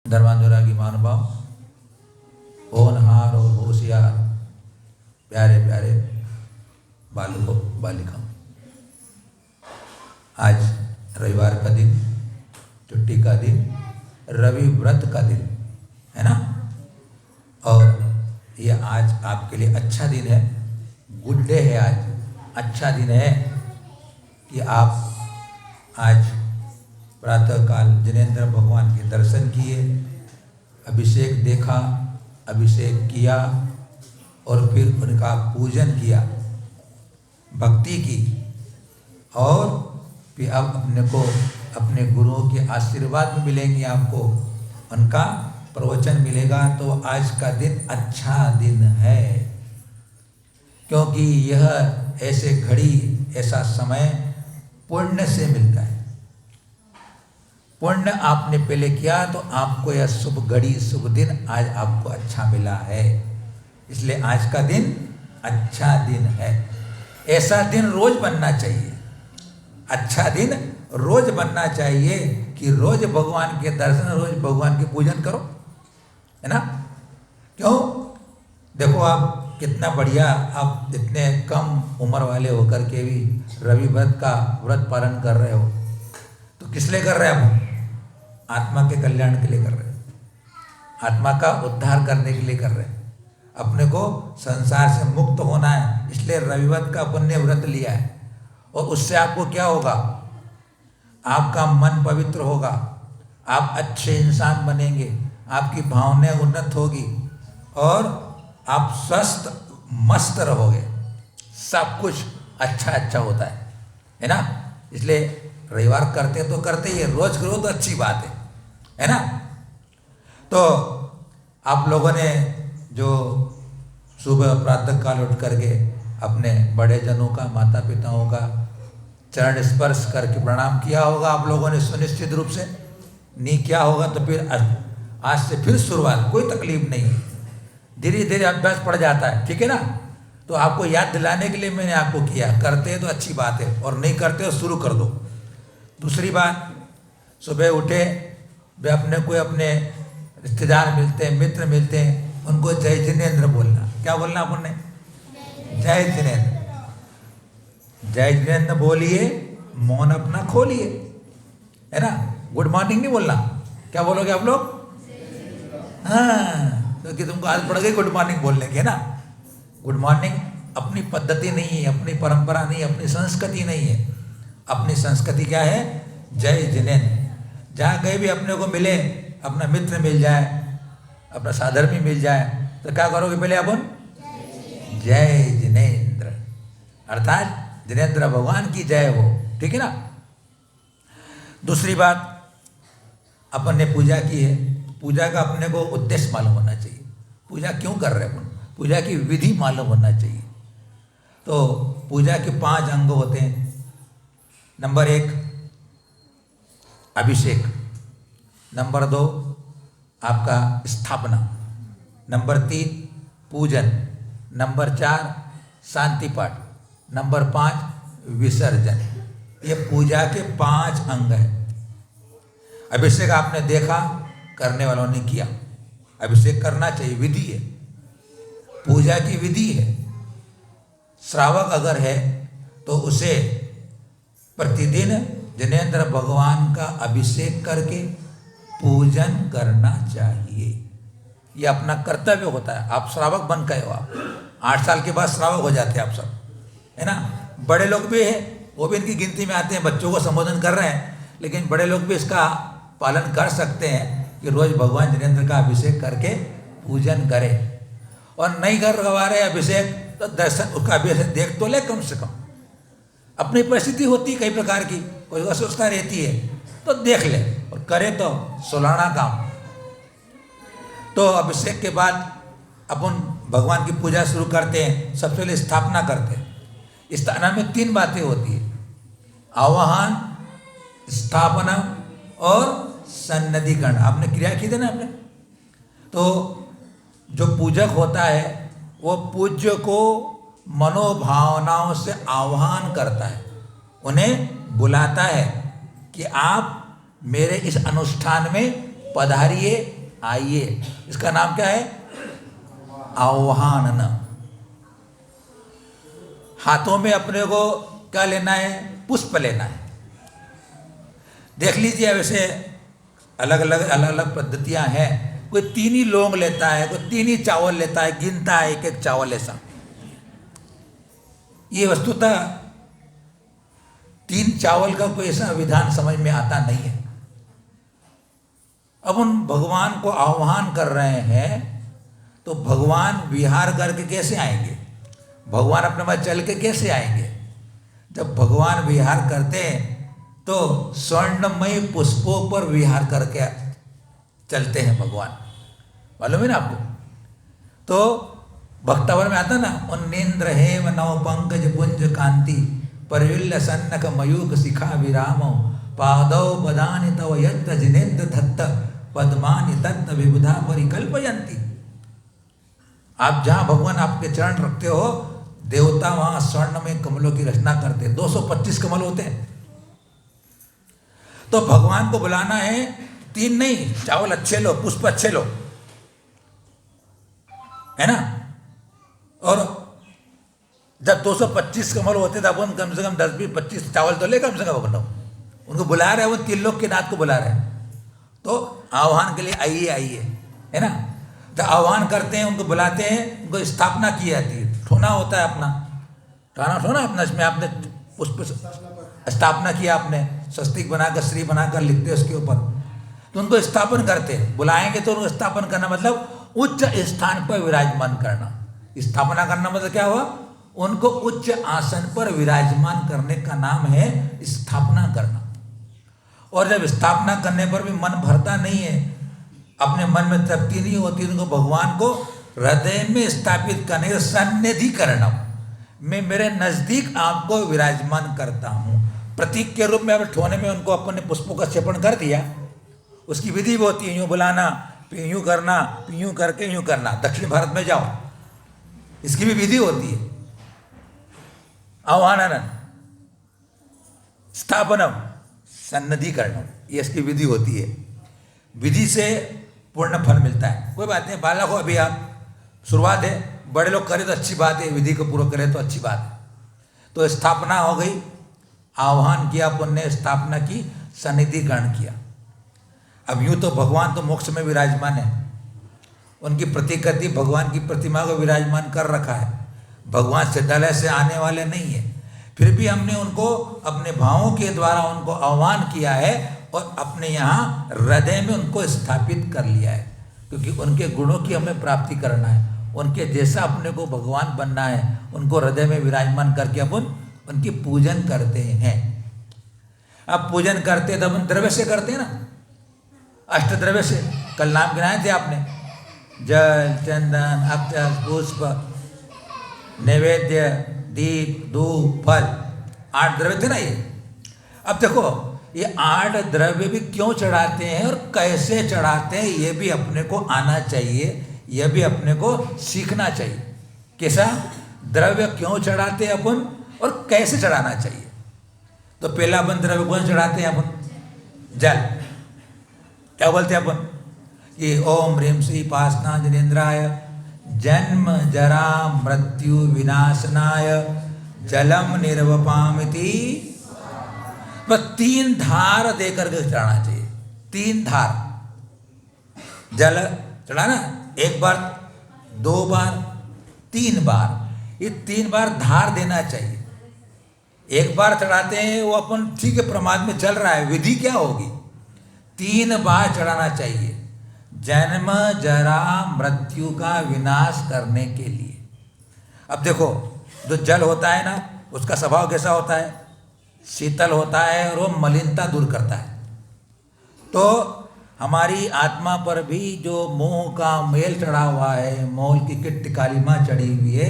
धर्मानुरागी महानुभाव, होनहार और होशियार प्यारे प्यारे बालकों बालिकाओं, आज रविवार का दिन, छुट्टी का दिन, रवि व्रत का दिन है ना। और ये आज आपके लिए अच्छा दिन है, गुड डे है। आज अच्छा दिन है कि आप आज प्रातःकाल जिनेंद्र भगवान के दर्शन किए, अभिषेक देखा, अभिषेक किया और फिर उनका पूजन किया, भक्ति की, और फिर अब अपने को अपने गुरुओं के आशीर्वाद में मिलेंगे, आपको उनका प्रवचन मिलेगा। तो आज का दिन अच्छा दिन है, क्योंकि यह ऐसे घड़ी, ऐसा समय पुण्य से मिलता है। पुण्य आपने पहले किया तो आपको यह शुभ घड़ी, शुभ दिन आज आपको अच्छा मिला है, इसलिए आज का दिन अच्छा दिन है। ऐसा दिन रोज बनना चाहिए, अच्छा दिन रोज बनना चाहिए कि रोज भगवान के दर्शन, रोज भगवान के पूजन करो, है ना। क्यों? देखो आप कितना बढ़िया, आप इतने कम उम्र वाले होकर के भी रवि व्रत का व्रत पालन कर रहे हो, तो किस लिए कर रहे हैं हम? आत्मा के कल्याण के लिए कर रहे हैं, आत्मा का उद्धार करने के लिए कर रहे हैं, अपने को संसार से मुक्त होना है, इसलिए रवि व्रत का पुण्य व्रत लिया है। और उससे आपको क्या होगा? आपका मन पवित्र होगा, आप अच्छे इंसान बनेंगे, आपकी भावनाएं उन्नत होगी और आप स्वस्थ मस्त रहोगे। सब कुछ अच्छा अच्छा होता है ना। इसलिए रविवार करते तो करते ही, रोज करो तो अच्छी बात है ना। तो आप लोगों ने जो सुबह प्रातः काल उठ करके अपने बड़े जनों का, माता पिताओं का चरण स्पर्श करके प्रणाम किया होगा आप लोगों ने सुनिश्चित रूप से। नहीं किया होगा तो फिर आज से फिर शुरुआत, कोई तकलीफ नहीं, धीरे धीरे अभ्यास पड़ जाता है, ठीक है ना। तो आपको याद दिलाने के लिए मैंने आपको किया, करते हैं तो अच्छी बात है, और नहीं करते तो शुरू कर दो। दूसरी बात, सुबह उठे वे अपने कोई अपने रिश्तेदार मिलते हैं, मित्र मिलते हैं, उनको जय जिनेंद्र बोलना। क्या बोलना अपन ने? जय जिनेंद्र। जय जिनेंद्र बोलिए, मौन अपना खोलिए, है ना। गुड मॉर्निंग नहीं बोलना। क्या बोलोगे आप लोग? हाँ, क्योंकि तुमको आदत पड़ गई गुड मॉर्निंग बोलने की, है ना। गुड मॉर्निंग अपनी पद्धति नहीं है, अपनी परंपरा नहीं, अपनी संस्कृति नहीं है। अपनी संस्कृति क्या है? जय जिनेंद्र। जहाँ कहीं भी अपने को मिले, अपना मित्र मिल जाए, अपना साधर्मी मिल जाए, तो क्या करोगे पहले अपन? जय जिनेंद्र, अर्थात जिनेंद्र भगवान की जय हो, ठीक है ना। दूसरी बात, अपन ने पूजा की है, पूजा का अपने को उद्देश्य मालूम होना चाहिए। पूजा क्यों कर रहे हैं अपन? पूजा की विधि मालूम होना चाहिए। तो पूजा के 5 अंग होते हैं। नंबर 1 अभिषेक, नंबर 2 आपका स्थापना, नंबर 3 पूजन, नंबर 4 शांति पाठ, नंबर 5 विसर्जन। ये पूजा के 5 अंग हैं। अभिषेक आपने देखा, करने वालों ने किया, अभिषेक करना चाहिए, विधि है, पूजा की विधि है। श्रावक अगर है तो उसे प्रतिदिन जिनेंद्र भगवान का अभिषेक करके पूजन करना चाहिए। ये अपना कर्तव्य होता है। आप श्रावक बन गए हो, आप 8 साल के बाद श्रावक हो जाते हैं आप सब, है ना। बड़े लोग भी हैं, वो भी इनकी गिनती में आते हैं, बच्चों को संबोधन कर रहे हैं, लेकिन बड़े लोग भी इसका पालन कर सकते हैं कि रोज भगवान जिनेंद्र का अभिषेक करके पूजन करें। और नहीं कर पा रहे अभिषेक तो दर्शन, उसका अभिषेक देख तो ले कम से कम। अपनी परिस्थिति होती है कई प्रकार की, कोई अस्वस्थता रहती है तो देख ले, और करे तो सोलाना काम। तो अभिषेक के बाद अपन भगवान की पूजा शुरू करते हैं। सबसे पहले स्थापना करते हैं। स्थापना में 3 बातें होती है: आवाहन, स्थापना और सन्निधिकरण। आपने क्रिया की थी ना आपने। तो जो पूजक होता है वो पूज्य को मनोभावनाओं से आह्वान करता है, उन्हें बुलाता है कि आप मेरे इस अनुष्ठान में पधारिए आइए। इसका नाम क्या है? आह्वान। हाथों में अपने को क्या लेना है? पुष्प लेना है। देख लीजिए, वैसे अलग अलग पद्धतियां हैं। कोई 3 ही लौंग लेता है, कोई 3 ही चावल लेता है, गिनता है एक एक चावल ऐसा। ये वस्तुतः 3 चावल का कोई ऐसा विधान समझ में आता नहीं है। अब उन भगवान को आह्वान कर रहे हैं, तो भगवान विहार करके कैसे आएंगे? भगवान अपने पास चल के कैसे आएंगे? जब भगवान विहार करते हैं तो स्वर्णमय पुष्पों पर विहार करके चलते हैं भगवान, मालूम है ना आपको? तो भक्तावर में आता ना, उन्नीन्द्र हेम नव पंकज पुंज कांति परविल्ल सन्नक मयूख शिखा विरामो पादौ पदानि तव यत्र जिनेन्द्र धत्त पद्मानि तत्त विबुधा परिकल्पयन्ति। आप जहाँ भगवान आपके चरण रखते हो, देवता वहाँ स्वर्ण में कमलों की रचना करते हैं। 225 कमल होते हैं। तो भगवान को बुलाना है, 3 नहीं, चावल अच्छे लो, पुष्प अच्छे लो, है ना? और जब 225 कमल होते तब अपन कम से कम 10-20-25 चावल तो ले कम से कम अपन। उनको बुला रहे हैं, वो 3 लोग के नाथ को बुला रहे हैं, तो आह्वान के लिए आइए आइए, है ना? जब आह्वान करते हैं, उनको बुलाते हैं, उनको स्थापना की जाती है। ठोना होता है अपना, ठोना अपना, इसमें आपने पुष्प स्थापना किया, आपने स्वस्तिक बनाकर श्री बनाकर लिखते उसके ऊपर, तो उनको स्थापन करते हैं। बुलाएंगे तो उनको स्थापन करना मतलब उच्च स्थान पर विराजमान करना। स्थापना करना मतलब क्या हुआ? उनको उच्च आसन पर विराजमान करने का नाम है स्थापना करना। और जब स्थापना करने पर भी मन भरता नहीं है, अपने मन में तृप्ति नहीं होती, उनको भगवान को हृदय में स्थापित करने, सन्निधि करना, मैं मेरे नजदीक आपको विराजमान करता हूँ। प्रतीक के रूप में अब ठोने में उनको अपने पुष्पों का सेवन कर दिया। उसकी विधि भी होती है, यूँ बुलाना, फिर यूँ करना, फिर यूँ करके यूँ करना। दक्षिण भारत में जाओ, इसकी भी विधि होती है। आह्वानन, स्थापनम, सन्निधिकरणम, ये इसकी विधि होती है। विधि से पूर्ण फल मिलता है। कोई बात नहीं, बालक हो अभी आप, शुरुआत है, बड़े लोग करें तो अच्छी बात है, विधि को पूरा करें तो अच्छी बात है। तो स्थापना हो गई, आह्वान किया, पुण्य स्थापना की, सन्निधिकरण किया। अब यूँ तो भगवान तो मोक्ष में विराजमान है, उनकी प्रतिकृति भगवान की प्रतिमा को विराजमान कर रखा है। भगवान सिद्धालय से आने वाले नहीं है, फिर भी हमने उनको अपने भावों के द्वारा उनको आह्वान किया है और अपने यहाँ हृदय में उनको स्थापित कर लिया है, क्योंकि उनके गुणों की हमें प्राप्ति करना है, उनके जैसा अपने को भगवान बनना है। उनको हृदय में विराजमान करके अपन उनकी पूजन करते हैं। अब पूजन करते तब अपन द्रव्य से करते हैं ना, अष्ट द्रव्य से। कल नाम गिनाए थे आपने, जल, चंदन, अक्षत, पुष्प, नैवेद्य, दीप, धूप, फल, 8 द्रव्य थे ना ये। अब देखो, ये 8 द्रव्य भी क्यों चढ़ाते हैं और कैसे चढ़ाते हैं, ये भी अपने को आना चाहिए, यह भी अपने को सीखना चाहिए। कैसा द्रव्य क्यों चढ़ाते हैं अपन और कैसे चढ़ाना चाहिए। तो पहला अपन द्रव्य कौन चढ़ाते हैं? अपन जल। क्या बोलते हैं अपन कि ओम ह्रीं श्री पासना जनेन्द्राय जन्म जरा मृत्यु विनाशनाय जलम निर्वपामिति। बस 3 धार देकर के चढ़ाना चाहिए। 3 धार जल चढ़ाना, 1 बार, 2 बार, 3 बार, ये 3 बार धार देना चाहिए। 1 बार चढ़ाते हैं वो अपन ठीक है, प्रमाद में चल रहा है, विधि क्या होगी? 3 बार चढ़ाना चाहिए, जन्म जरा मृत्यु का विनाश करने के लिए। अब देखो, जो जल होता है ना, उसका स्वभाव कैसा होता है? शीतल होता है और वो मलिनता दूर करता है। तो हमारी आत्मा पर भी जो मोह का मेल चढ़ा हुआ है, मोह की किट कालिमा चढ़ी हुई है,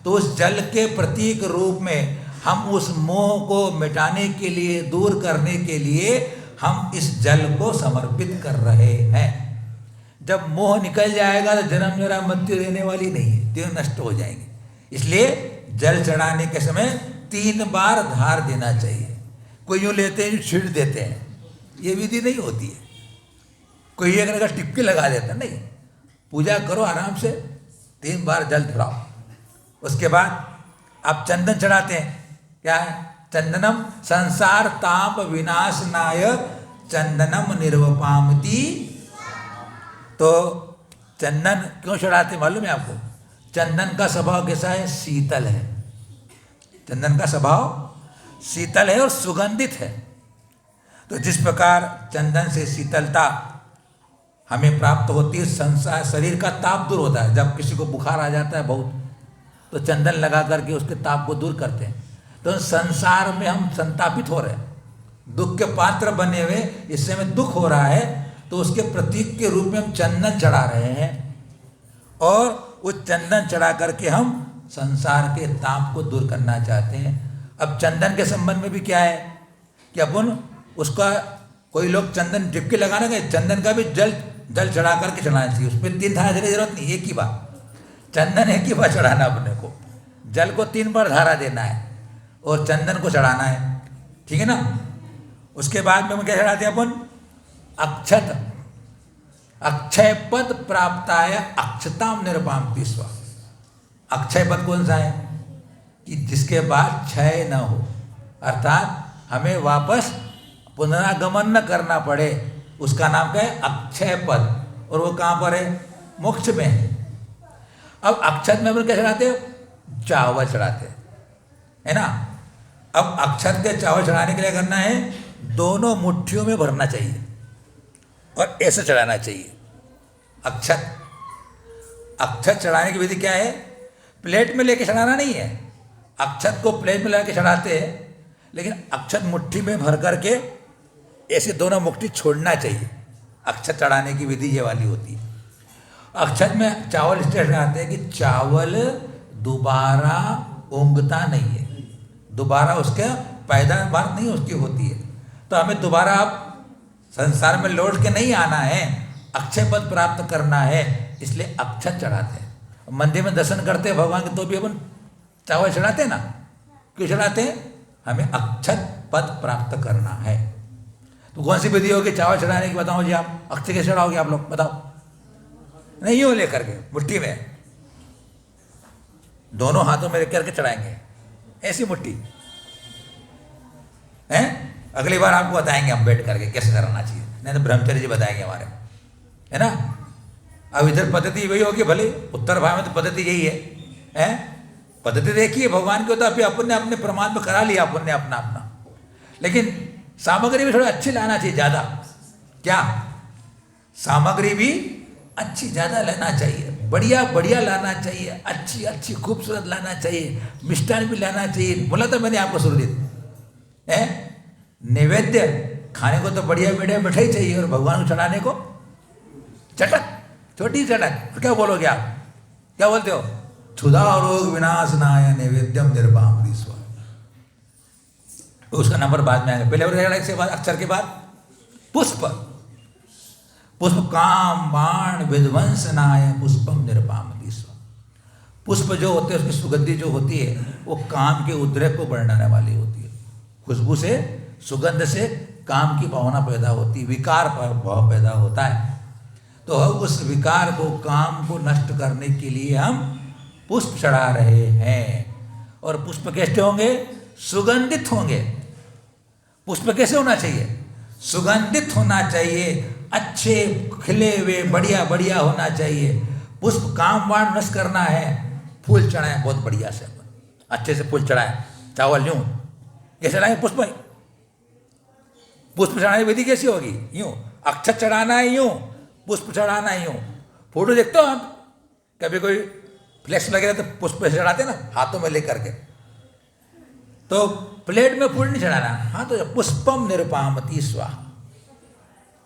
तो उस जल के प्रतीक रूप में हम उस मोह को मिटाने के लिए, दूर करने के लिए हम इस जल को समर्पित कर रहे हैं। जब मोह निकल जाएगा तो जन्म जरा मृत्यु रहने वाली नहीं है, देह नष्ट हो जाएंगे। इसलिए जल चढ़ाने के समय 3 बार धार देना चाहिए। कोई यूँ लेते हैं, छीड़ देते हैं, ये विधि नहीं होती है। कोई एक अगर टिपकी लगा देता, नहीं, पूजा करो आराम से, 3 बार जल चढ़ाओ। उसके बाद आप चंदन चढ़ाते हैं, क्या है? चंदनम संसार ताप विनाशनाय चंदनम निर्वपामति। तो चंदन क्यों चढ़ाते मालूम है आपको? चंदन का स्वभाव कैसा है? शीतल है। चंदन का स्वभाव शीतल है और सुगंधित है। तो जिस प्रकार चंदन से शीतलता हमें प्राप्त होती है, संसार शरीर का ताप दूर होता है। जब किसी को बुखार आ जाता है बहुत, तो चंदन लगा करके उसके ताप को दूर करते हैं। तो संसार में हम संतापित हो रहे हैं, दुख के पात्र बने हुए, इससे हमें दुख हो रहा है, तो उसके प्रतीक के रूप में हम चंदन चढ़ा रहे हैं। और उस चंदन चढ़ा करके हम संसार के ताप को दूर करना चाहते हैं। अब चंदन के संबंध में भी क्या है कि अपन उसका, कोई लोग चंदन टिपके लगाना गए, चंदन का भी जल चढ़ा करके चढ़ाना चाहिए। उसमें 3 धारा देने की जरूरत नहीं, एक ही बार चंदन एक ही बार चढ़ाना अपने को। जल को 3 बार धारा देना है और चंदन को चढ़ाना है, ठीक है ना। उसके बाद में हम क्या चढ़ाते हैं अपन? अक्षत। अक्षय पद प्राप्ताय अक्षताम निर्वापति स्व। अक्षय पद कौन सा है? कि जिसके बाद क्षय न हो, अर्थात हमें वापस पुनरागमन न करना पड़े, उसका नाम क्या है? अक्षय पद। और वो कहाँ पर है? मोक्ष में है। अब अक्षत में अपन क्या चढ़ाते हैं? चावल चढ़ाते हैं, है ना। अब अक्षत के चावल चढ़ाने के लिए करना है, दोनों मुट्ठियों में भरना चाहिए और ऐसे चढ़ाना चाहिए अक्षत। अक्षत चढ़ाने की विधि क्या है? प्लेट में लेके चढ़ाना नहीं है। अक्षत को प्लेट में लेके चढ़ाते हैं, लेकिन अक्षत मुट्ठी में भर करके ऐसे दोनों मुट्ठी छोड़ना चाहिए। अक्षत चढ़ाने की विधि ये वाली होती है। अक्षत में चावल इसलिए चढ़ाते हैं कि चावल दोबारा उगता नहीं है, दोबारा उसके पैदावार नहीं उसकी होती है। तो हमें दोबारा अब संसार में लौट के नहीं आना है, अक्षय पद प्राप्त करना है, इसलिए अक्षत चढ़ाते हैं। मंदिर में दर्शन करते हैं भगवान के, तो भी अपन चावल चढ़ाते हैं ना। क्यों चढ़ाते हैं? हमें अक्षत पद प्राप्त करना है। तो कौन सी विधि होगी चावल चढ़ाने की? बताओ जी आप, अक्षय कैसे चढ़ाओगे आप लोग? बताओ। नहीं, यूँ लेकर के मुट्ठी में, दोनों हाथों में लेकर के चढ़ाएंगे, ऐसी मुट्ठी है। अगली बार आपको बताएंगे हम बैठ करके कैसे करना चाहिए, नहीं तो ब्रह्मचर्य जी बताएंगे हमारे, है ना। अब इधर पद्धति वही होगी, भले उत्तर भारत में तो पद्धति यही है। पद्धति देखिए भगवान को, तो अभी अपन ने अपने प्रमाण में करा लिया अपन ने अपना अपना, लेकिन सामग्री भी थोड़ा अच्छी लाना चाहिए। ज़्यादा क्या, सामग्री भी अच्छी ज़्यादा लेना चाहिए, बढ़िया बढ़िया लाना चाहिए, अच्छी अच्छी खूबसूरत लाना चाहिए, मिष्ठान भी लाना चाहिए। बोला था मैंने आपको सुरजीत, है नैवेद्य खाने को तो बढ़िया बढ़िया मिठाई चाहिए, और भगवान को चढ़ाने को चटक, छोटी चटक। क्या बोलोगे आप? क्या बोलते हो? क्षुधा रोग विनाशनाय नैवेद्यम निर्वापति स्व। उसका नंबर बाद में आएगा, पहले से बाद अक्षर के बाद पुष्प। पुष्प काम बाण विध्वंसनाय पुष्पम निर्वापति स्व। पुष्प जो होते हैं उसकी सुगंधि जो होती है वो काम के उद्रेक को बढ़ाने वाली होती है। खुशबू से, सुगंध से काम की भावना पैदा होती है, विकार भाव पैदा होता है। तो उस विकार को, काम को नष्ट करने के लिए हम पुष्प चढ़ा रहे हैं। और पुष्प कैसे होंगे? सुगंधित होंगे। पुष्प कैसे होना चाहिए? सुगंधित होना चाहिए, अच्छे खिले हुए बढ़िया बढ़िया होना चाहिए। पुष्प काम वाण नष्ट करना है, फूल चढ़ाएं बहुत बढ़िया से, अच्छे से फूल चढ़ाएं। चावल यूं कैसे चढ़ाएंगे? पुष्प पुष्प चढ़ाने की विधि कैसी होगी? यूं अक्षत चढ़ाना है, यूं पुष्प चढ़ाना है, यूं। फोटो देखते हो आप? कभी कोई फ्लेक्स लगे तो पुष्प चढ़ाते ना हाथों में लेकर के, तो प्लेट में फूल नहीं चढ़ाना, हाँ तो पुष्पम निरुपामति स्वाहा,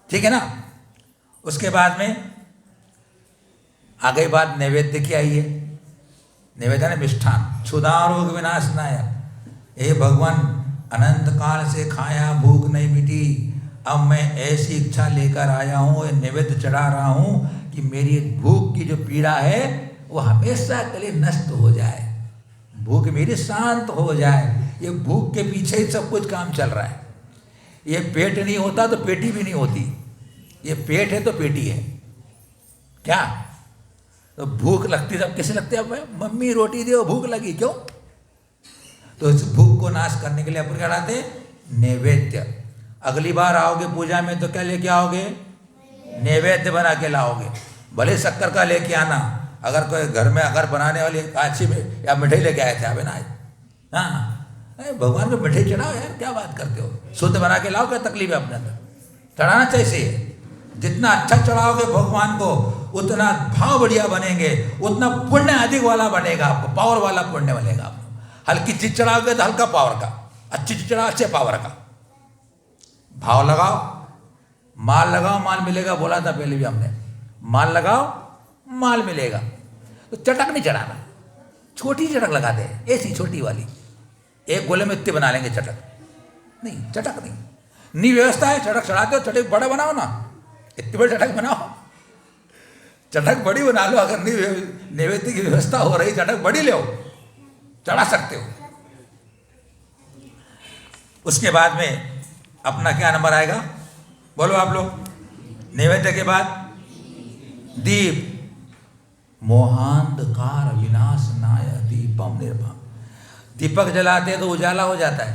ठीक है ना। उसके बाद में आ गई बात नैवेद्य की आई है। नैवेद्य ने मिष्ठान, क्षुधा रोग विनाशनाय। हे भगवान, अनंत काल से खाया, भूख नहीं मिटी, अब मैं ऐसी इच्छा लेकर आया हूँ, नैवेद्य चढ़ा रहा हूँ कि मेरी भूख की जो पीड़ा है वो हमेशा के लिए नष्ट हो जाए, भूख मेरी शांत हो जाए। ये भूख के पीछे ही सब कुछ काम चल रहा है। ये पेट नहीं होता तो पेटी भी नहीं होती, ये पेट है तो पेटी है क्या? तो भूख लगती तब कैसे लगती है? अब मम्मी रोटी दो, भूख लगी, क्यों? तो इस भूख को नाश करने के लिए अपन क्या लाते? नैवेद्य। अगली बार आओगे पूजा में तो क्या लेके आओगे? नैवेद्य बना के लाओगे। भले शक्कर का लेके आना, अगर कोई घर में अगर बनाने वाली अच्छी या मिठाई लेके आए थे आप ना, हाँ भगवान को मिठाई चढ़ाओ यार, क्या बात करते हो? शुद्ध बना के लाओ, क्या तकलीफ है अपने अंदर? चढ़ाना चाहिए। जितना अच्छा चढ़ाओगे भगवान को उतना भाव बढ़िया बनेंगे, उतना पुण्य अधिक वाला बनेगा, आपको पावर वाला पुण्य बनेगा आपको। हल्की चीज चढ़ाओगे तो हल्का पावर का, अच्छी चीज चढ़ाओ अच्छे पावर का। भाव लगाओ, माल लगाओ माल मिलेगा, बोला था पहले भी हमने, माल लगाओ माल मिलेगा। तो चटक नहीं चढ़ाना, छोटी चटक लगाते हैं, ऐसी छोटी वाली, एक गोले में इतने बना लेंगे चटक, नहीं चटक नहीं व्यवस्था है। चटक चढ़ाते हो, चटक बड़ा बनाओ ना, इतनी बड़ी चटक बनाओ, चटक बड़ी बना लो। अगर नहीं नैवेद्य की व्यवस्था हो रही, चटक बड़ी ले, चढ़ा सकते हो। उसके बाद में अपना क्या नंबर आएगा, बोलो आप लोग? नैवेद्य के बाद दीप। मोहांधकार विनाशनाय दीपम निर्भम। दीपक जलाते हैं तो उजाला हो जाता है,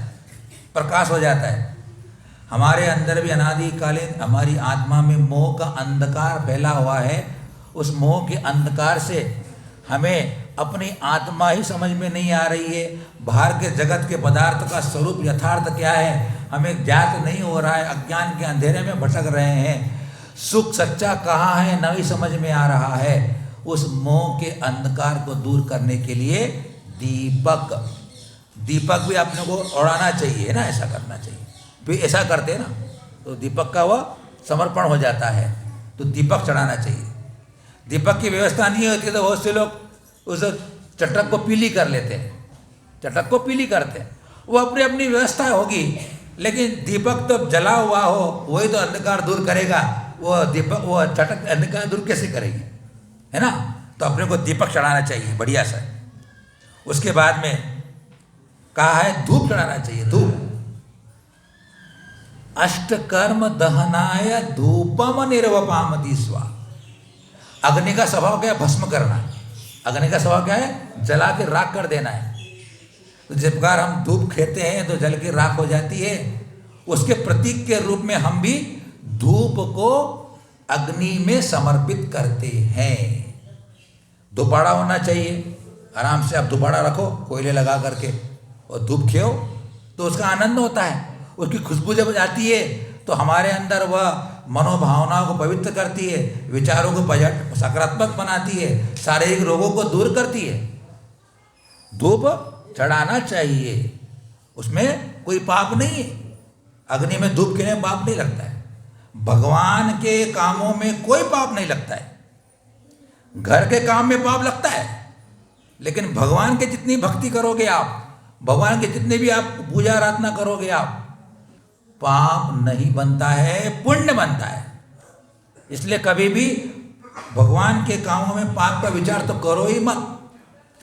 प्रकाश हो जाता है। हमारे अंदर भी अनादिकालीन हमारी आत्मा में मोह का अंधकार फैला हुआ है। उस मोह के अंधकार से हमें अपनी आत्मा ही समझ में नहीं आ रही है। बाहर के जगत के पदार्थ का स्वरूप यथार्थ क्या है हमें ज्ञात नहीं हो रहा है। अज्ञान के अंधेरे में भटक रहे हैं। सुख सच्चा कहाँ है नहीं समझ में आ रहा है। उस मोह के अंधकार को दूर करने के लिए दीपक भी अपने को उड़ाना चाहिए ना, ऐसा करना चाहिए। फिर ऐसा करते हैं ना तो दीपक का वह समर्पण हो जाता है। तो दीपक चढ़ाना चाहिए। दीपक की व्यवस्था नहीं होती तो बहुत से लोग उस चटक को पीली कर लेते हैं, चटक को पीली करते हैं। वो अपनी अपनी व्यवस्था होगी, लेकिन दीपक तो जला हुआ हो वही तो अंधकार दूर करेगा। वो दीपक वो चटक अंधकार दूर कैसे करेगी, है ना? तो अपने को दीपक चढ़ाना चाहिए बढ़िया सा। उसके बाद में कहा है धूप चढ़ाना चाहिए। धूप अष्टकर्म दहनाय धूपम निर्वपामति स्वा। अग्नि का स्वभाव क्या है? भस्म करना। अग्नि का स्वभाव क्या है? जला के राख कर देना है। तो जिस प्रकार हम धूप खेते हैं तो जल की राख हो जाती है, उसके प्रतीक के रूप में हम भी धूप को अग्नि में समर्पित करते हैं। धुपाड़ा होना चाहिए। आराम से आप धुपाड़ा रखो कोयले लगा करके और धूप खेओ तो उसका आनंद होता है। उसकी खुशबू जब जाती है तो हमारे अंदर वह मनोभावनाओं को पवित्र करती है, विचारों को सकारात्मक बनाती है, शारीरिक रोगों को दूर करती है। धूप चढ़ाना चाहिए, उसमें कोई पाप नहीं है। अग्नि में धूप के लिए पाप नहीं लगता है। भगवान के कामों में कोई पाप नहीं लगता है। घर के काम में पाप लगता है, लेकिन भगवान के जितनी भक्ति करोगे आप, भगवान के जितने भी आप पूजा आराधना करोगे आप, पाप नहीं बनता है, पुण्य बनता है। इसलिए कभी भी भगवान के कामों में पाप का विचार तो करो ही मत।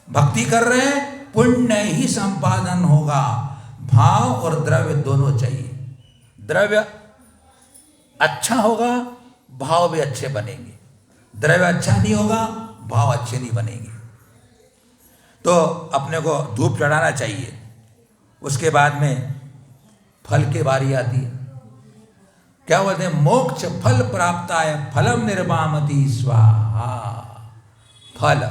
भक्ति कर रहे हैं, पुण्य ही संपादन होगा। भाव और द्रव्य दोनों चाहिए। द्रव्य अच्छा होगा, भाव भी अच्छे बनेंगे। द्रव्य अच्छा नहीं होगा, भाव अच्छे नहीं बनेंगे। तो अपने को धूप चढ़ाना चाहिए। उसके बाद में फल की बारी आती है। क्या बोलते हैं? मोक्ष फल प्राप्ताय फलम निर्वामति स्वाहा। फल,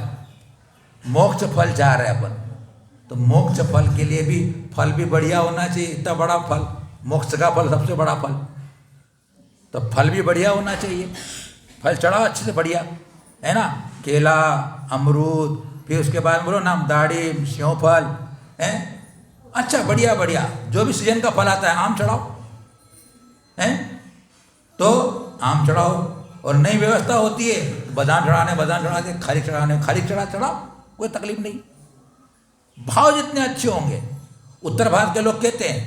मोक्ष फल चाह रहे अपन, तो मोक्ष फल के लिए भी फल भी बढ़िया होना चाहिए। इतना बड़ा फल, मोक्ष का फल सबसे बड़ा फल, तो फल भी बढ़िया होना चाहिए। फल चढ़ाओ अच्छे से बढ़िया, है ना? केला, अमरूद, फिर उसके बाद बोलो ना दाढ़ी, सेव फल है, अच्छा बढ़िया बढ़िया जो भी सीजन का फल आता है। आम चढ़ाओ, हैं? तो आम चढ़ाओ। और नई व्यवस्था होती है बादाम चढ़ाने, खाली चढ़ाओ, कोई तकलीफ नहीं। भाव जितने अच्छे होंगे। उत्तर भारत के लोग कहते हैं,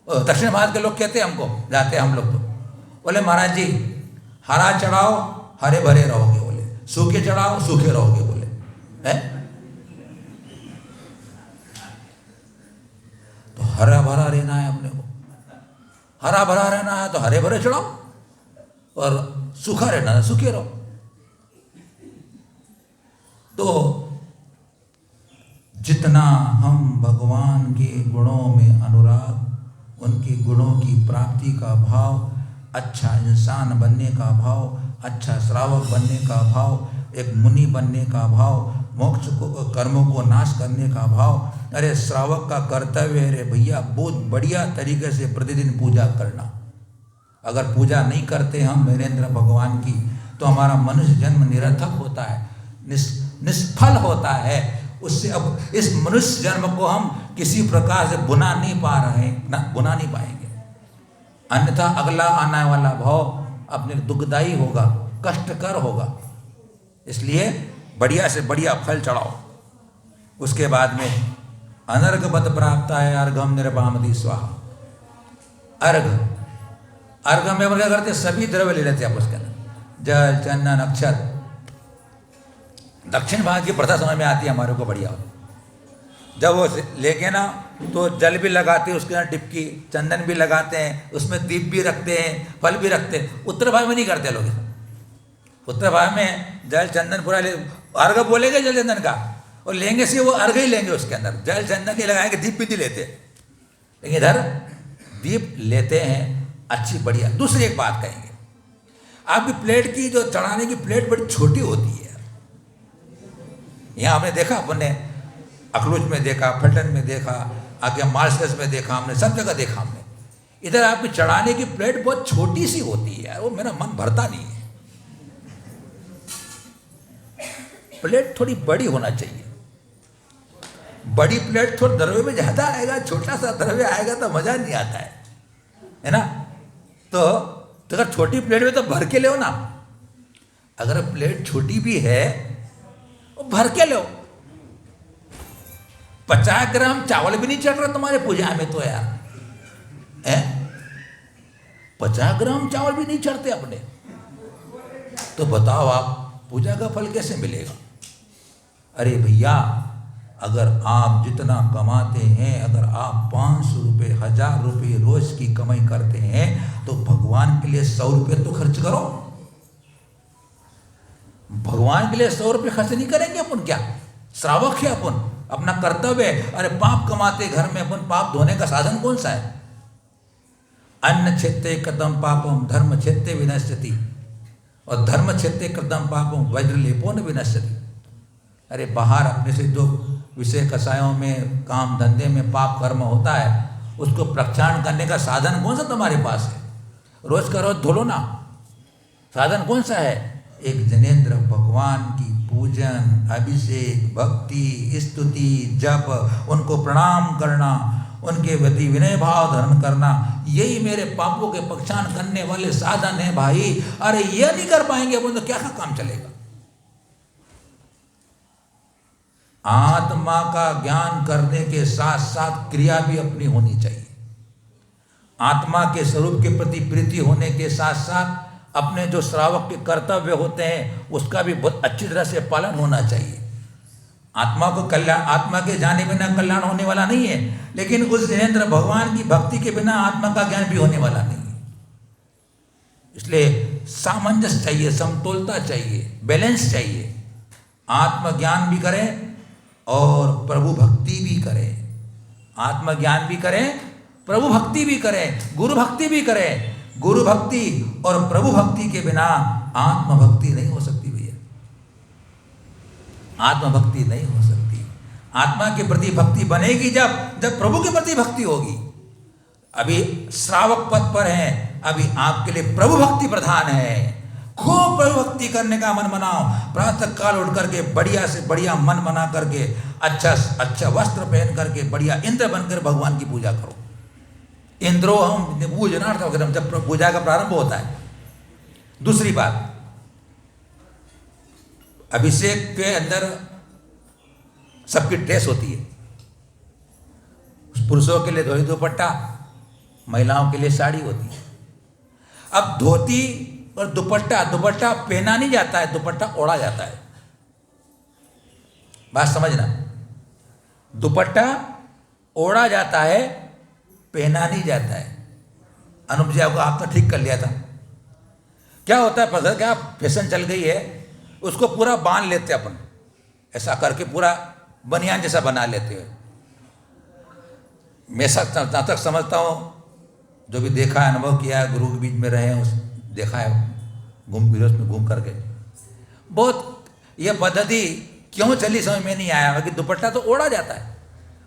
दक्षिण भारत के लोग कहते हैं, हमको जाते हैं हम लोग तो बोले महाराज जी हरा चढ़ाओ हरे भरे रहोगे, बोले सूखे चढ़ाओ सूखे रहोगे, बोले है। तो हरा भरा रहना है अपने को, हरा भरा रहना है तो हरे भरे चढ़ाओ, और सूखा रहना, सूखे रहो। तो जितना हम भगवान के गुणों में अनुराग, उनके गुणों की प्राप्ति का भाव, अच्छा इंसान बनने का भाव, अच्छा श्रावक बनने का भाव, एक मुनि बनने का भाव, मोक्ष को, कर्मों को नाश करने का भाव। अरे श्रावक का कर्तव्य है रे भैया बहुत बढ़िया तरीके से प्रतिदिन पूजा करना। अगर पूजा नहीं करते हम वीरेंद्र भगवान की तो हमारा मनुष्य जन्म निरर्थक होता है, निष्फल होता है। उससे अब इस मनुष्य जन्म को हम किसी प्रकार से बुना नहीं पाएंगे। अन्यथा अगला आने वाला भाव अपने दुखदायी होगा, कष्टकर होगा। इसलिए बढ़िया से बढ़िया फल चढ़ाओ। उसके बाद में अनर्घवत प्राप्त है अर्घम निर्वामति स्वाहा। अर्घ में क्या करते, सभी द्रव्य ले लेते आप उसके अंदर, जल चंदन अक्षत। दक्षिण भारत की प्रथा समझ में आती है हमारे को बढ़िया। जब वो लेके ना तो जल भी लगाते हैं उसके अंदर, टिपकी चंदन भी लगाते हैं, उसमें दीप भी रखते हैं, फल भी रखते हैं। उत्तर भारत में नहीं करते लोग। उत्तर भारत में जल चंदन पूरा अर्घ बोलेंगे जल चंदन का, और लेंगे से वो अर्घ ही लेंगे, उसके अंदर जल चंदन नहीं लगाएंगे, दीप भी नहीं लेते। लेकिन इधर दीप लेते हैं, अच्छी बढ़िया। दूसरी एक बात कहेंगे, आपकी प्लेट की जो चढ़ाने की प्लेट बड़ी छोटी होती है। यहाँ हमने देखा, अपने अखलूज में देखा, फल्टन में देखा, आगे मार्शल्स में देखा, हमने सब जगह देखा हमने। इधर आपकी चढ़ाने की प्लेट बहुत छोटी सी होती है, वो मेरा मन भरता नहीं है। प्लेट थोड़ी बड़ी होना चाहिए। बड़ी प्लेट थोड़ा द्रव्य में ज़्यादा आएगा, छोटा सा द्रव्य आएगा तो मज़ा नहीं आता है ना। तो अगर छोटी प्लेट में तो भर के लो ना। अगर प्लेट छोटी भी है वो भर के लो। 50 ग्राम चावल भी नहीं चढ़ रहा तुम्हारे पूजा में तो यार, 50 ग्राम चावल भी नहीं चढ़ते अपने, तो बताओ आप पूजा का फल कैसे मिलेगा। अरे भैया, अगर आप जितना कमाते हैं, अगर आप 500 रुपये 1000 रुपये रोज की कमाई करते हैं, तो भगवान के लिए 100 रुपये तो खर्च करो। भगवान के लिए 100 रुपये खर्च नहीं करेंगे अपन क्या? श्रावक है अपन, अपना कर्तव्य है। अरे पाप कमाते घर में अपन, पाप धोने का साधन कौन सा है? अन्न क्षेत्रे कृतं पापम धर्म क्षेत्रे विनश्यति, और धर्म क्षेत्रे कृतं पापम वज्रलेपो न विनश्यति। अरे बाहर अपने से जो विषय कसायों में, काम धंधे में पाप कर्म होता है, उसको प्रक्षालन करने का साधन कौन सा तुम्हारे पास है? रोज का रोज धोलो ना। साधन कौन सा है? एक जनेन्द्र भगवान की पूजन, अभिषेक, भक्ति, स्तुति, जप, उनको प्रणाम करना, उनके प्रति विनय भाव धारण करना, यही मेरे पापों के प्रक्षालन करने वाले साधन है भाई। अरे ये नहीं कर पाएंगे अपन तो क्या काम चलेगा? आत्मा का ज्ञान करने के साथ साथ क्रिया भी अपनी होनी चाहिए। आत्मा के स्वरूप के प्रति प्रीति होने के साथ साथ अपने जो श्रावक के कर्तव्य होते हैं उसका भी बहुत अच्छी तरह से पालन होना चाहिए। आत्मा को कल्याण, आत्मा के जाने बिना कल्याण होने वाला नहीं है, लेकिन उस जिनेन्द्र भगवान की भक्ति के बिना आत्मा का ज्ञान भी होने वाला नहीं है। इसलिए सामंजस्य चाहिए, समतोलता चाहिए, बैलेंस चाहिए। आत्मज्ञान भी करें और प्रभु भक्ति भी करें। आत्मज्ञान भी करें, प्रभु भक्ति भी करें, गुरु भक्ति भी करें। गुरु भक्ति और प्रभु भक्ति के बिना आत्मभक्ति नहीं हो सकती भैया, आत्मभक्ति नहीं हो सकती। आत्मा के प्रति भक्ति बनेगी जब प्रभु के प्रति भक्ति होगी। अभी श्रावक पद पर हैं, अभी आपके लिए प्रभु भक्ति प्रधान है। खूब प्रभु भक्ति करने का मन बनाओ। प्रातः काल उठ करके बढ़िया से बढ़िया मन बना करके, अच्छा वस्त्र पहन करके बढ़िया इंद्र बनकर भगवान की पूजा करो। इंद्रो हम पूजनार्थ वगैरह जब पूजा का प्रारंभ होता है। दूसरी बात, अभिषेक के अंदर सबकी ड्रेस होती है। पुरुषों के लिए धोती दुपट्टा, महिलाओं के लिए साड़ी होती है। अब धोती और दुपट्टा पहना नहीं जाता है, दुपट्टा ओढ़ा जाता है। बात समझना, दुपट्टा ओढ़ा जाता है, पहना नहीं जाता है। अनुप जी को आप तो ठीक कर लिया था। क्या होता है पता क्या, फैशन चल गई है, उसको पूरा बांध लेते अपन, ऐसा करके पूरा बनियान जैसा बना लेते हैं। मैं जहाँ तक समझता हूँ, जो भी देखा है, अनुभव किया है, गुरु के बीच में रहे हैं, उस देखा है, घूम विरोध में घूम करके, बहुत यह पद्धति क्यों चली समझ में नहीं आया। कि दुपट्टा तो ओढ़ा जाता है,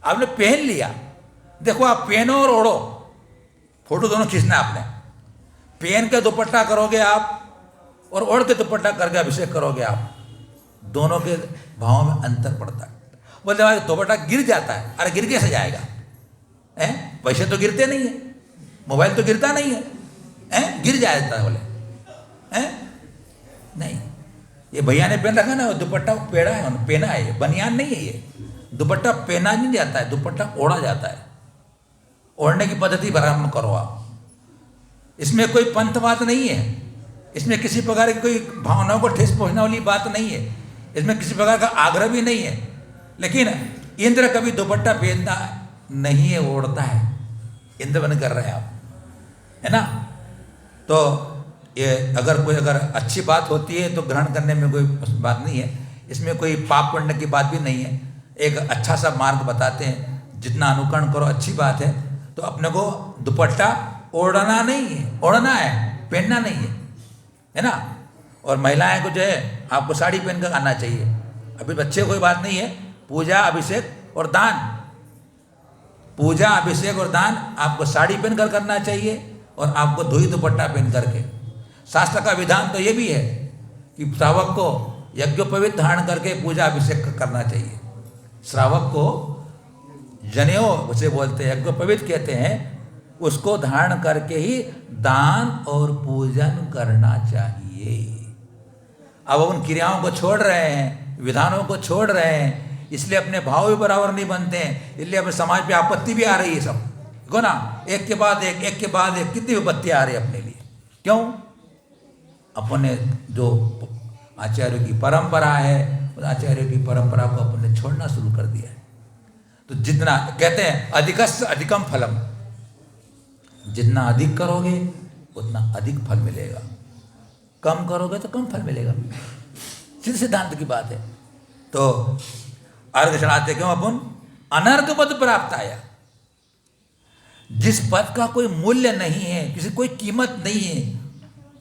आपने पहन लिया, देखो आप पहनो और ओढ़ो, फोटो दोनों खींचना आपने। पहन के दुपट्टा करोगे आप और ओढ़ के दुपट्टा करके अभिषेक करोगे आप, दोनों के भावों में अंतर पड़ता है। बोलते भाई दुपट्टा गिर जाता है, अरे गिर कैसे जाएगा, हैं? पैसे तो गिरते नहीं है, मोबाइल तो गिरता नहीं है, हैं? गिर जाता है बोले, हैं? नहीं, ये भैया ने पहन रखा ना, दुपट्टा पहना है, पहना है, बनियान नहीं है ये, दुपट्टा पहना नहीं जाता है, दुपट्टा ओढ़ा जाता है। ओढ़ने की पद्धति प्रारंभ करो आप, इसमें कोई पंथ बात नहीं है, इसमें किसी प्रकार की कोई भावनाओं को ठेस पहुंचने वाली बात नहीं है, इसमें किसी प्रकार का आग्रह भी नहीं है। लेकिन इंद्र कभी दुपट्टा पहनता नहीं है, ओढ़ता है, इंद्र बन कर रहे हैं आप, है ना। तो ये अगर अच्छी बात होती है तो ग्रहण करने में कोई बात नहीं है, इसमें कोई पाप पुण्य की बात भी नहीं है। एक अच्छा सा मार्ग बताते हैं, जितना अनुकरण करो अच्छी बात है। तो अपने को दुपट्टा ओढ़ना नहीं है, ओढ़ना है, पहनना नहीं है ना। और महिलाएं को जो है आपको साड़ी पहन कर आना चाहिए। अभी बच्चे कोई बात नहीं है, पूजा अभिषेक और दान, पूजा अभिषेक और दान आपको साड़ी पहन कर करना चाहिए और आपको धोई दुपट्टा पहन करके। शास्त्र का विधान तो ये भी है कि श्रावक को यज्ञोपवीत धारण करके पूजा अभिषेक करना चाहिए। श्रावक को जनेऊ उसे बोलते हैं, यज्ञोपवीत कहते हैं, उसको धारण करके ही दान और पूजन करना चाहिए। अब उन क्रियाओं को छोड़ रहे हैं, विधानों को छोड़ रहे हैं, इसलिए अपने भाव भी बराबर नहीं बनते हैं, इसलिए अपने समाज पे आपत्ति भी आ रही है। सब देखो ना, एक के बाद एक कितनी विपत्ति आ रही है अपने लिए। क्यों? अपने जो आचार्यों की परंपरा है, उस आचार्यों की परंपरा को अपने छोड़ना शुरू कर दिया है। तो जितना कहते हैं अधिकस्य अधिकम फलम, जितना अधिक करोगे उतना अधिक फल मिलेगा, कम करोगे तो कम फल मिलेगा। सीधे सिद्धांत की बात है। तो अर्घ चढ़ाते क्यों अपन? अनर्घ पद प्राप्त आया। जिस पद का कोई मूल्य नहीं है, किसी कोई कीमत नहीं है,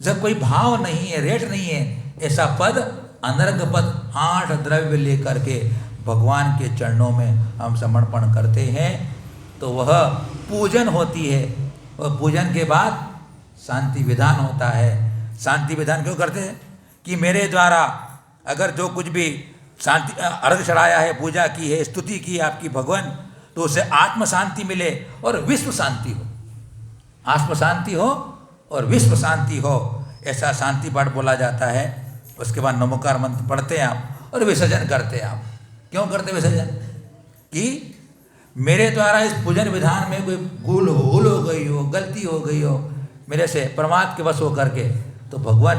जब कोई भाव नहीं है, रेट नहीं है, ऐसा पद अनर्घ पद 8 द्रव्य लेकर के भगवान के चरणों में हम समर्पण करते हैं तो वह पूजन होती है। और पूजन के बाद शांति विधान होता है। शांति विधान क्यों करते हैं? कि मेरे द्वारा अगर जो कुछ भी शांति अर्घ चढ़ाया है, पूजा की है, स्तुति की है आपकी भगवान, तो उसे आत्म शांति मिले और विश्व शांति हो। आत्म शांति हो और विश्व शांति हो, ऐसा शांति पाठ बोला जाता है। उसके बाद नमोकार मंत्र पढ़ते हैं आप और विसर्जन करते हैं आप। क्यों करते विसर्जन? कि मेरे द्वारा इस पूजन विधान में कोई भूल हो गई हो, गलती हो गई हो मेरे से, परमात्मा के वश हो करके, तो भगवान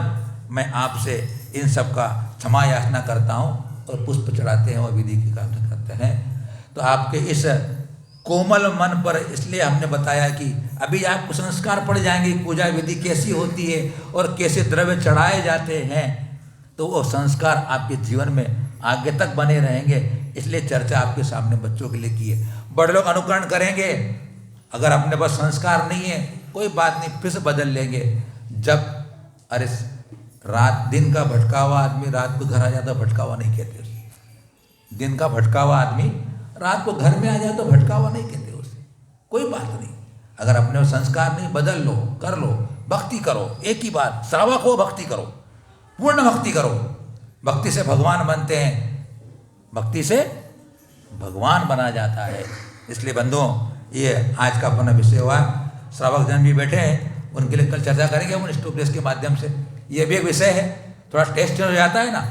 मैं आपसे इन सब का क्षमा याचना करता हूँ और पुष्प चढ़ाते हैं और विधि की कामना करते हैं। तो आपके इस कोमल मन पर इसलिए हमने बताया कि अभी आपको संस्कार पड़ जाएंगे, पूजा विधि कैसी होती है और कैसे द्रव्य चढ़ाए जाते हैं, तो वो संस्कार आपके जीवन में आगे तक बने रहेंगे। इसलिए चर्चा आपके सामने बच्चों के लिए की है। बड़े लोग अनुकरण करेंगे, अगर अपने पास संस्कार नहीं है कोई बात नहीं, फिर से बदल लेंगे। जब अरे रात दिन का भटका हुआ आदमी रात को घर आ जाता, भटकावा नहीं कहते उसे। दिन का भटका हुआ आदमी रात को घर में आ जाए तो भटकावा नहीं कहते उसे, कोई बात नहीं। अगर अपने संस्कार नहीं, बदल लो, कर लो, भक्ति करो। एक ही बात, श्रावक हो भक्ति करो, पूर्ण भक्ति करो। भक्ति से भगवान बनते हैं, भक्ति से भगवान बना जाता है। इसलिए बंधुओं, ये आज का अपना विषय हुआ। श्रावक जन भी बैठे हैं, उनके लिए कल चर्चा करेंगे हम स्टोप्लेस के माध्यम से। ये भी एक विषय है, थोड़ा टेस्ट हो जाता है ना,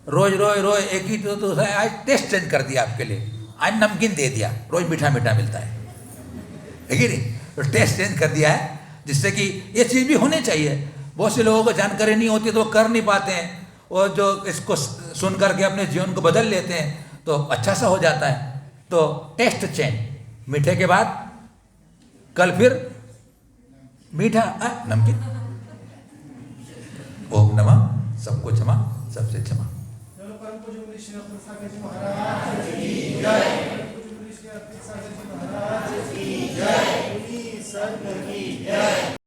रोज एक ही तो आज टेस्ट चेंज कर दिया आपके लिए, आज नमकीन दे दिया, रोज मीठा मीठा मिलता है कि नहीं? तो टेस्ट चेंज कर दिया है, जिससे कि ये चीज़ भी होनी चाहिए। बहुत से लोगों को जानकारी नहीं होती तो वो कर नहीं पाते हैं, और जो इसको सुन करके अपने जीवन को बदल लेते हैं तो अच्छा सा हो जाता है। तो टेस्ट चेंज, मीठे के बाद कल फिर मीठा नमकीन, ओम नमः सबको क्षमा, सबसे क्षमा। परम पूज्य मुनि श्री रत्न सागर जी महाराज की जय। मुनि श्री रत्न सागर जी महाराज की जय। मुनि संघ की जय।